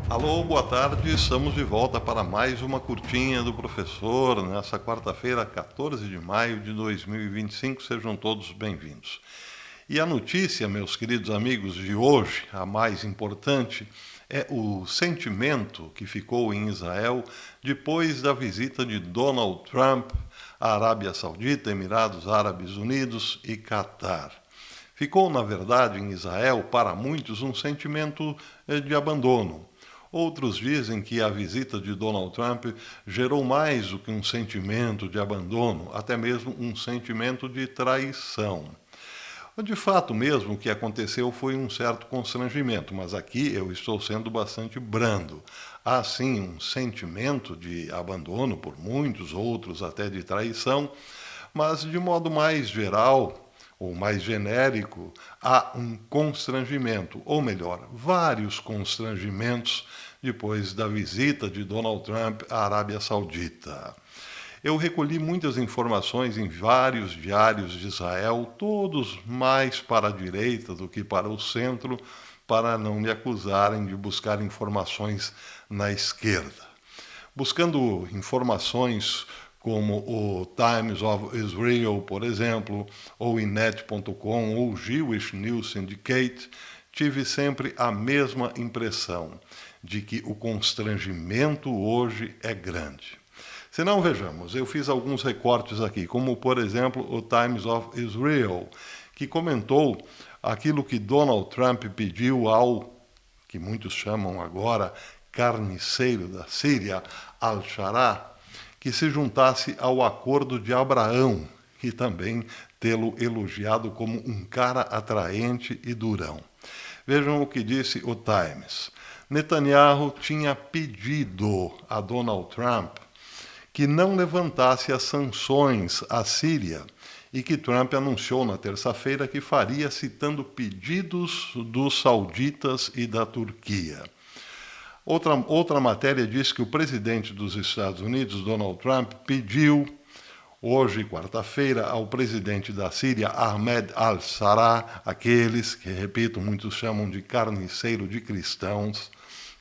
Alô, boa tarde. Estamos de volta para mais uma curtinha do professor nessa quarta-feira, 14 de maio de 2025. Sejam todos bem-vindos. E a notícia, meus queridos amigos, de hoje, a mais importante, é o sentimento que ficou em Israel depois da visita de Donald Trump à Arábia Saudita, Emirados Árabes Unidos e Catar. Ficou, na verdade, em Israel, para muitos, um sentimento de abandono. Outros dizem que a visita de Donald Trump gerou mais do que um sentimento de abandono, até mesmo um sentimento de traição. De fato mesmo, o que aconteceu foi um certo constrangimento, mas aqui eu estou sendo bastante brando. Há sim um sentimento de abandono por muitos, outros até de traição, mas de modo mais geral ou mais genérico, há um constrangimento, ou melhor, vários constrangimentos depois da visita de Donald Trump à Arábia Saudita. Eu recolhi muitas informações em vários diários de Israel, todos mais para a direita do que para o centro, para não me acusarem de buscar informações na esquerda. Buscando informações como o Times of Israel, por exemplo, ou Inet.com ou Jewish News Syndicate, tive sempre a mesma impressão de que o constrangimento hoje é grande. Se não, vejamos, eu fiz alguns recortes aqui, como por exemplo o Times of Israel, que comentou aquilo que Donald Trump pediu ao, que muitos chamam agora, carniceiro da Síria, Al-Sharaa, que se juntasse ao acordo de Abraão, e também tê-lo elogiado como um cara atraente e durão. Vejam o que disse o Times. Netanyahu tinha pedido a Donald Trump que não levantasse as sanções à Síria e que Trump anunciou na terça-feira que faria, citando pedidos dos sauditas e da Turquia. Outra matéria diz que o presidente dos Estados Unidos, Donald Trump, pediu hoje, quarta-feira, ao presidente da Síria, Ahmed al-Sarraj, aqueles que, repito, muitos chamam de carniceiro de cristãos,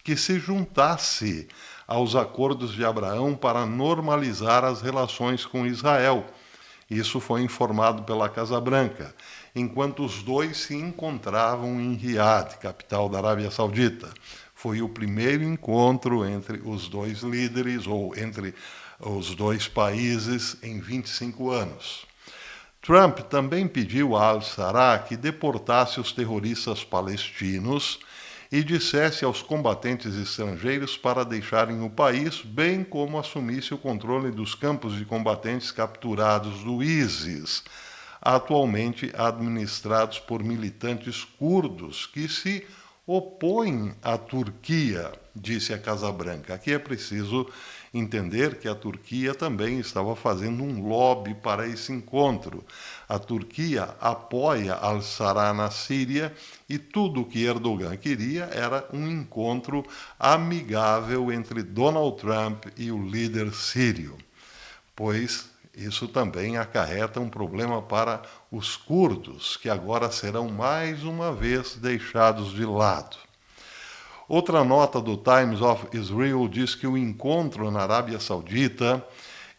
que se juntasse aos acordos de Abraão para normalizar as relações com Israel. Isso foi informado pela Casa Branca, enquanto os dois se encontravam em Riad, capital da Arábia Saudita. Foi o primeiro encontro entre os dois líderes, ou entre os dois países, em 25 anos. Trump também pediu a al-Sarraj que deportasse os terroristas palestinos e dissesse aos combatentes estrangeiros para deixarem o país, bem como assumisse o controle dos campos de combatentes capturados do ISIS, atualmente administrados por militantes curdos que se opõem à Turquia, disse a Casa Branca. Aqui é preciso entender que a Turquia também estava fazendo um lobby para esse encontro. A Turquia apoia al-Sarraj na Síria e tudo o que Erdogan queria era um encontro amigável entre Donald Trump e o líder sírio, pois isso também acarreta um problema para os curdos, que agora serão mais uma vez deixados de lado. Outra nota do Times of Israel diz que o encontro na Arábia Saudita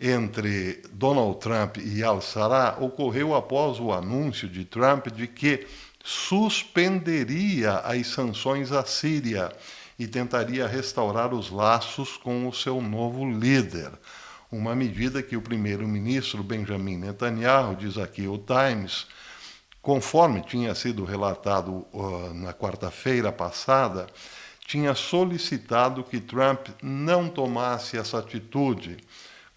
entre Donald Trump e al-Sarraj ocorreu após o anúncio de Trump de que suspenderia as sanções à Síria e tentaria restaurar os laços com o seu novo líder. Uma medida que o primeiro-ministro Benjamin Netanyahu, diz aqui o Times, conforme tinha sido relatado na quarta-feira passada, tinha solicitado que Trump não tomasse essa atitude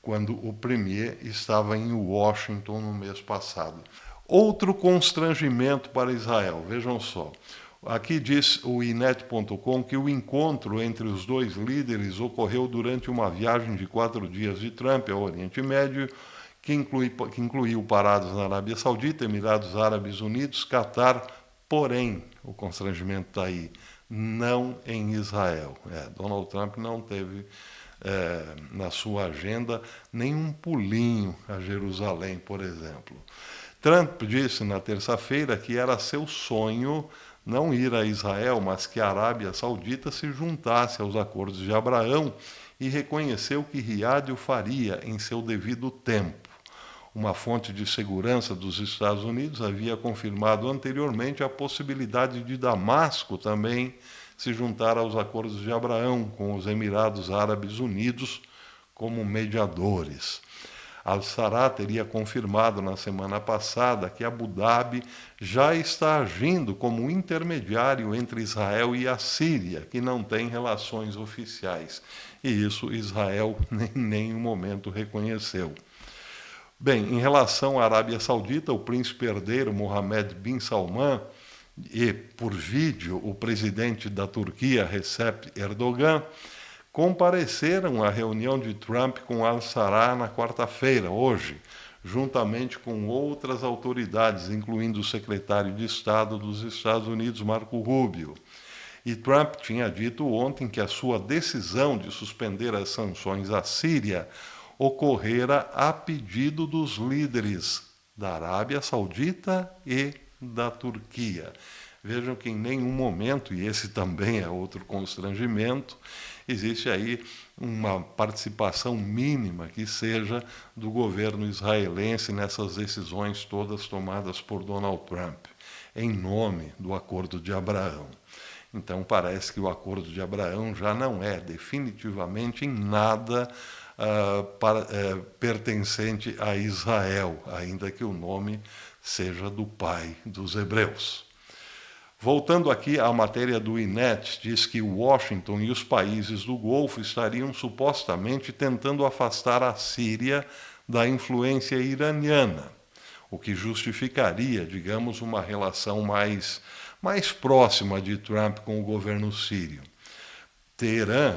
quando o premier estava em Washington no mês passado. Outro constrangimento para Israel, vejam só. Aqui diz o Inet.com que o encontro entre os dois líderes ocorreu durante uma viagem de 4 dias de Trump ao Oriente Médio, que incluiu paradas na Arábia Saudita, Emirados Árabes Unidos, Catar, porém, o constrangimento está aí, não em Israel. Donald Trump não teve na sua agenda nenhum pulinho a Jerusalém, por exemplo. Trump disse na terça-feira que era seu sonho não ir a Israel, mas que a Arábia Saudita se juntasse aos acordos de Abraão e reconheceu que Riad o faria em seu devido tempo. Uma fonte de segurança dos Estados Unidos havia confirmado anteriormente a possibilidade de Damasco também se juntar aos acordos de Abraão com os Emirados Árabes Unidos como mediadores. Al-Sarraj teria confirmado na semana passada que Abu Dhabi já está agindo como intermediário entre Israel e a Síria, que não tem relações oficiais. E isso Israel em nenhum momento reconheceu. Bem, em relação à Arábia Saudita, o príncipe herdeiro Mohammed bin Salman e, por vídeo, o presidente da Turquia, Recep Erdogan, compareceram à reunião de Trump com Al-Sarraj na quarta-feira, hoje, juntamente com outras autoridades, incluindo o secretário de Estado dos Estados Unidos, Marco Rubio. E Trump tinha dito ontem que a sua decisão de suspender as sanções à Síria ocorrera a pedido dos líderes da Arábia Saudita e da Turquia. Vejam que em nenhum momento, e esse também é outro constrangimento, existe aí uma participação mínima que seja do governo israelense nessas decisões todas tomadas por Donald Trump, em nome do Acordo de Abraão. Então parece que o Acordo de Abraão já não é definitivamente em nada pertencente a Israel, ainda que o nome seja do pai dos hebreus. Voltando aqui à matéria do INET, diz que Washington e os países do Golfo estariam supostamente tentando afastar a Síria da influência iraniana, o que justificaria, digamos, uma relação mais próxima de Trump com o governo sírio. Teherã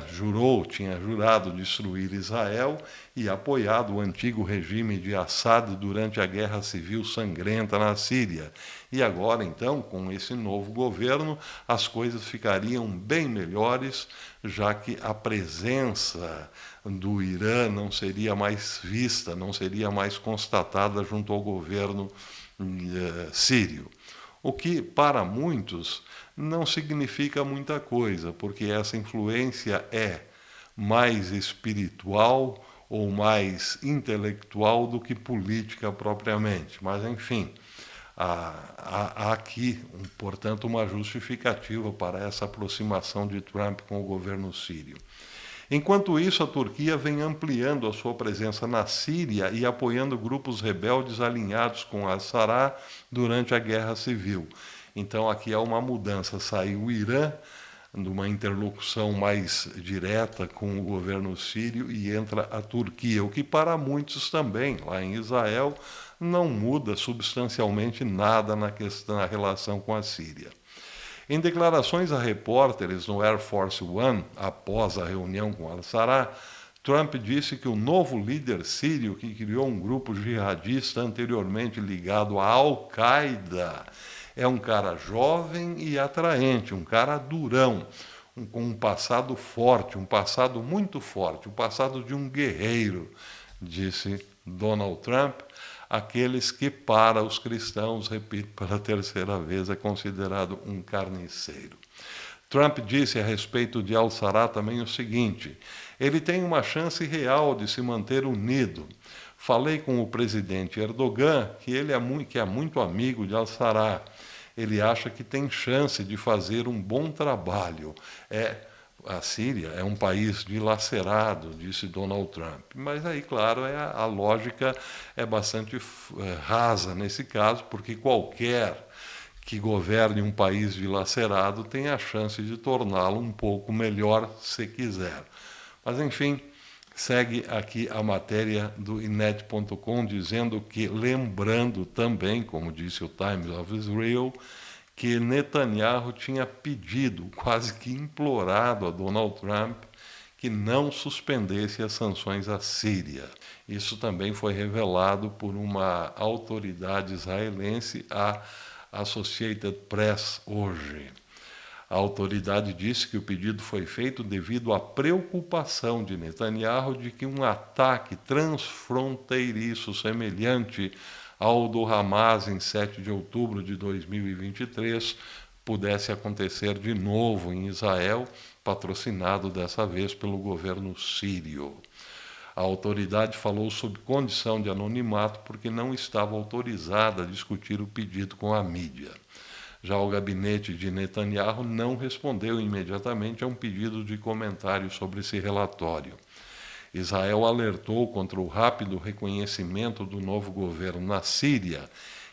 tinha jurado destruir Israel e apoiado o antigo regime de Assad durante a guerra civil sangrenta na Síria. E agora, então, com esse novo governo, as coisas ficariam bem melhores, já que a presença do Irã não seria mais vista, não seria mais constatada junto ao governo sírio. O que, para muitos, não significa muita coisa, porque essa influência é mais espiritual ou mais intelectual do que política propriamente. Mas, enfim, há aqui, portanto, uma justificativa para essa aproximação de Trump com o governo sírio. Enquanto isso, a Turquia vem ampliando a sua presença na Síria e apoiando grupos rebeldes alinhados com Al-Sarraj durante a guerra civil. Então aqui há uma mudança, sai o Irã de uma interlocução mais direta com o governo sírio e entra a Turquia, o que para muitos também, lá em Israel, não muda substancialmente nada na relação com a Síria. Em declarações a repórteres no Air Force One, após a reunião com Al-Sarraj, Trump disse que o novo líder sírio, que criou um grupo jihadista anteriormente ligado à Al-Qaeda, é um cara jovem e atraente, um cara durão, com um passado forte, um passado muito forte, o passado de um guerreiro, disse Donald Trump, aqueles que para os cristãos, repito pela terceira vez, é considerado um carniceiro. Trump disse a respeito de Al-Sarraj também o seguinte: ele tem uma chance real de se manter unido. Falei com o presidente Erdogan, que ele é muito amigo de Al-Sarraj. Ele acha que tem chance de fazer um bom trabalho. A Síria é um país dilacerado, disse Donald Trump. Mas aí, claro, a lógica é bastante rasa nesse caso, porque qualquer que governe um país dilacerado tem a chance de torná-lo um pouco melhor se quiser. Mas, enfim, segue aqui a matéria do Inet.com dizendo que, lembrando também, como disse o Times of Israel, que Netanyahu tinha pedido, quase que implorado a Donald Trump que não suspendesse as sanções à Síria. Isso também foi revelado por uma autoridade israelense, a Associated Press, hoje. A autoridade disse que o pedido foi feito devido à preocupação de Netanyahu de que um ataque transfronteiriço semelhante ao do Hamas em 7 de outubro de 2023 pudesse acontecer de novo em Israel, patrocinado dessa vez pelo governo sírio. A autoridade falou sob condição de anonimato porque não estava autorizada a discutir o pedido com a mídia. Já o gabinete de Netanyahu não respondeu imediatamente a um pedido de comentário sobre esse relatório. Israel alertou contra o rápido reconhecimento do novo governo na Síria,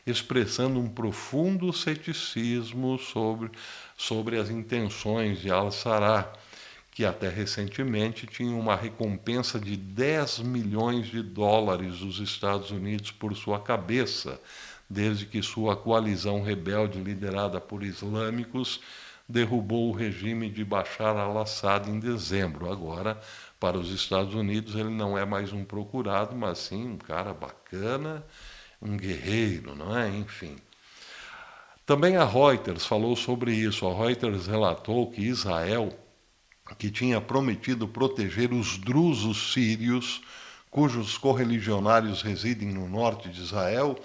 expressando um profundo ceticismo sobre as intenções de al-Sarraj, que até recentemente tinha uma recompensa de 10 milhões de dólares dos Estados Unidos por sua cabeça, desde que sua coalizão rebelde liderada por islâmicos derrubou o regime de Bashar al-Assad em dezembro. Agora, para os Estados Unidos, ele não é mais um procurado, mas sim um cara bacana, um guerreiro, não é? Enfim. Também a Reuters falou sobre isso. A Reuters relatou que Israel, que tinha prometido proteger os drusos sírios, cujos correligionários residem no norte de Israel,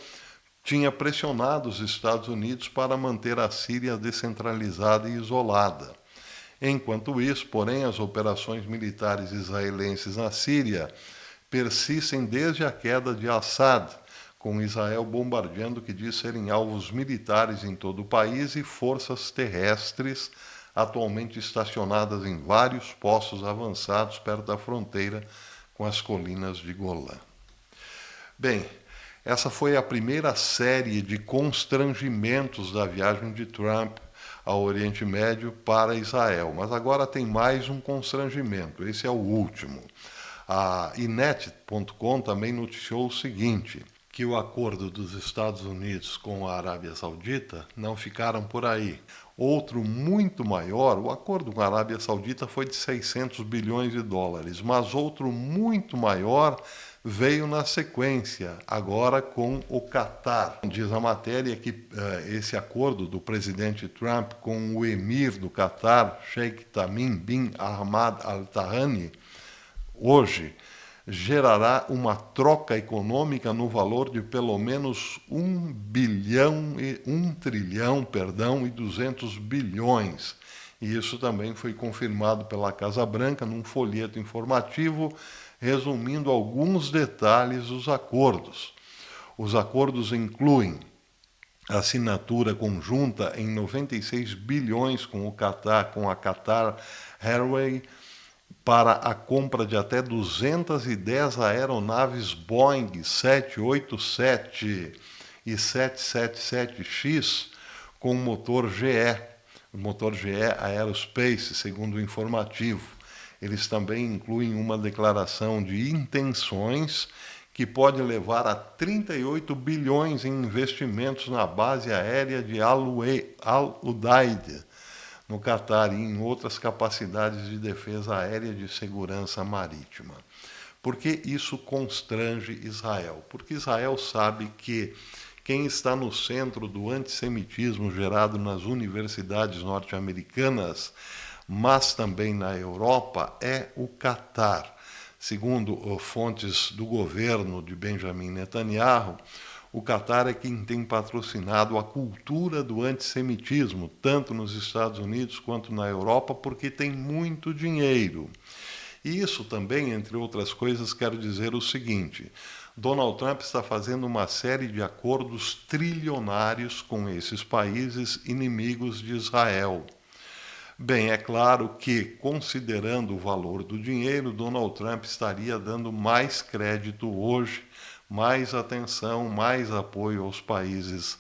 tinha pressionado os Estados Unidos para manter a Síria descentralizada e isolada. Enquanto isso, porém, as operações militares israelenses na Síria persistem desde a queda de Assad, com Israel bombardeando o que diz serem alvos militares em todo o país e forças terrestres atualmente estacionadas em vários postos avançados perto da fronteira com as colinas de Golã. Bem, essa foi a primeira série de constrangimentos da viagem de Trump ao Oriente Médio para Israel, mas agora tem mais um constrangimento, esse é o último. A Inet.com também noticiou o seguinte, que o acordo dos Estados Unidos com a Arábia Saudita não ficaram por aí. Outro muito maior, o acordo com a Arábia Saudita foi de 600 bilhões de dólares, mas outro muito maior veio na sequência, agora com o Catar. Diz a matéria que esse acordo do presidente Trump com o emir do Catar, Sheikh Tamim bin Hamad Al Thani, hoje gerará uma troca econômica no valor de pelo menos 1 trilhão e 200 bilhões. E isso também foi confirmado pela Casa Branca num folheto informativo resumindo alguns detalhes dos acordos. Os acordos incluem assinatura conjunta em 96 bilhões com a Qatar Airways, para a compra de até 210 aeronaves Boeing 787 e 777X com motor GE Aerospace, segundo o informativo. Eles também incluem uma declaração de intenções que pode levar a 38 bilhões em investimentos na base aérea de Al-Udeid, no Catar e em outras capacidades de defesa aérea e de segurança marítima. Por que isso constrange Israel? Porque Israel sabe que quem está no centro do antissemitismo gerado nas universidades norte-americanas, mas também na Europa, é o Catar. Segundo fontes do governo de Benjamin Netanyahu, o Catar é quem tem patrocinado a cultura do antissemitismo, tanto nos Estados Unidos quanto na Europa, porque tem muito dinheiro. E isso também, entre outras coisas, quero dizer o seguinte: Donald Trump está fazendo uma série de acordos trilionários com esses países inimigos de Israel. Bem, é claro que, considerando o valor do dinheiro, Donald Trump estaria dando mais crédito hoje, mais atenção, mais apoio aos países,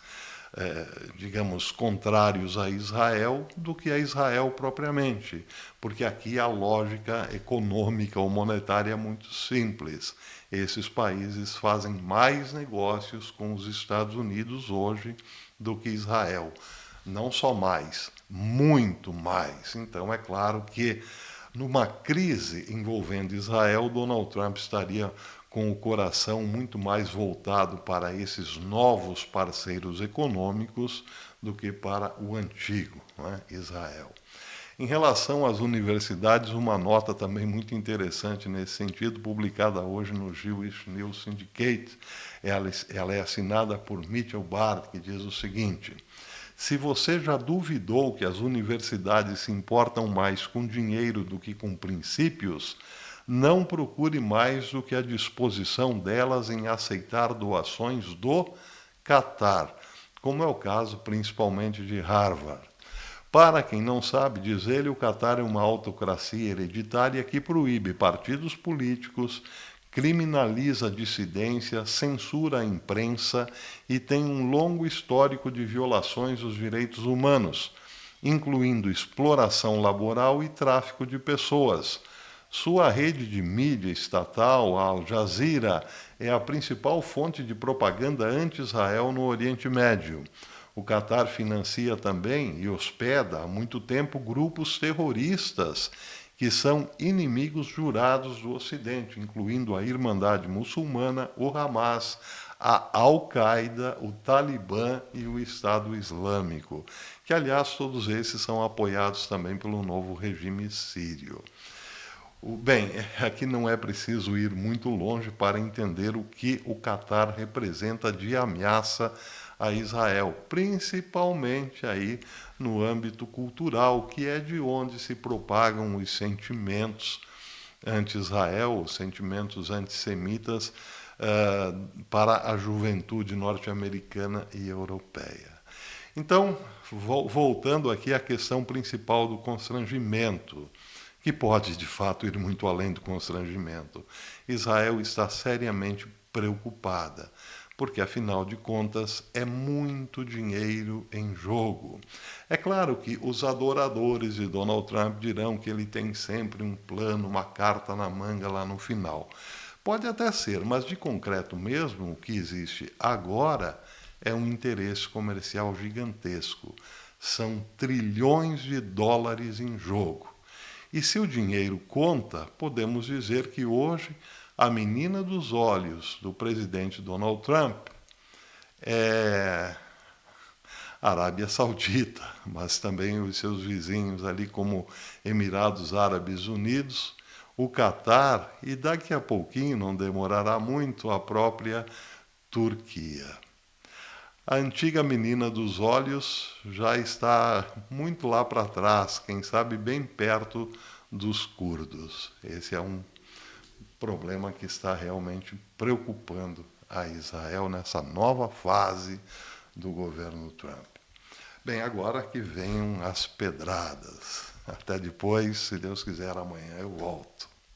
digamos, contrários a Israel do que a Israel propriamente, porque aqui a lógica econômica ou monetária é muito simples. Esses países fazem mais negócios com os Estados Unidos hoje do que Israel. Não só mais, muito mais. Então é claro que numa crise envolvendo Israel, Donald Trump estaria com o coração muito mais voltado para esses novos parceiros econômicos do que para o antigo, não é? Israel. Em relação às universidades, uma nota também muito interessante nesse sentido, publicada hoje no Jewish News Syndicate, ela é assinada por Mitchell Bart, que diz o seguinte: Se você já duvidou que as universidades se importam mais com dinheiro do que com princípios, não procure mais do que a disposição delas em aceitar doações do Catar, como é o caso principalmente de Harvard. Para quem não sabe, diz ele, o Catar é uma autocracia hereditária que proíbe partidos políticos, criminaliza a dissidência, censura a imprensa e tem um longo histórico de violações dos direitos humanos, incluindo exploração laboral e tráfico de pessoas. Sua rede de mídia estatal, a Al Jazeera, é a principal fonte de propaganda anti-Israel no Oriente Médio. O Catar financia também e hospeda há muito tempo grupos terroristas que são inimigos jurados do Ocidente, incluindo a Irmandade Muçulmana, o Hamas, a Al-Qaeda, o Talibã e o Estado Islâmico, que, aliás, todos esses são apoiados também pelo novo regime sírio. Bem, aqui não é preciso ir muito longe para entender o que o Catar representa de ameaça a Israel, principalmente aí no âmbito cultural, que é de onde se propagam os sentimentos anti-Israel, os sentimentos antissemitas para a juventude norte-americana e europeia. Então, voltando aqui à questão principal do constrangimento, que pode de fato ir muito além do constrangimento. Israel está seriamente preocupada, porque afinal de contas é muito dinheiro em jogo. É claro que os adoradores de Donald Trump dirão que ele tem sempre um plano, uma carta na manga lá no final. Pode até ser, mas de concreto mesmo, o que existe agora é um interesse comercial gigantesco. São trilhões de dólares em jogo. E se o dinheiro conta, podemos dizer que hoje a menina dos olhos do presidente Donald Trump é a Arábia Saudita, mas também os seus vizinhos ali como Emirados Árabes Unidos, o Catar e daqui a pouquinho, não demorará muito, a própria Turquia. A antiga menina dos olhos já está muito lá para trás, quem sabe bem perto dos curdos. Esse é um problema que está realmente preocupando a Israel nessa nova fase do governo Trump. Bem, agora que venham as pedradas. Até depois, se Deus quiser, amanhã eu volto.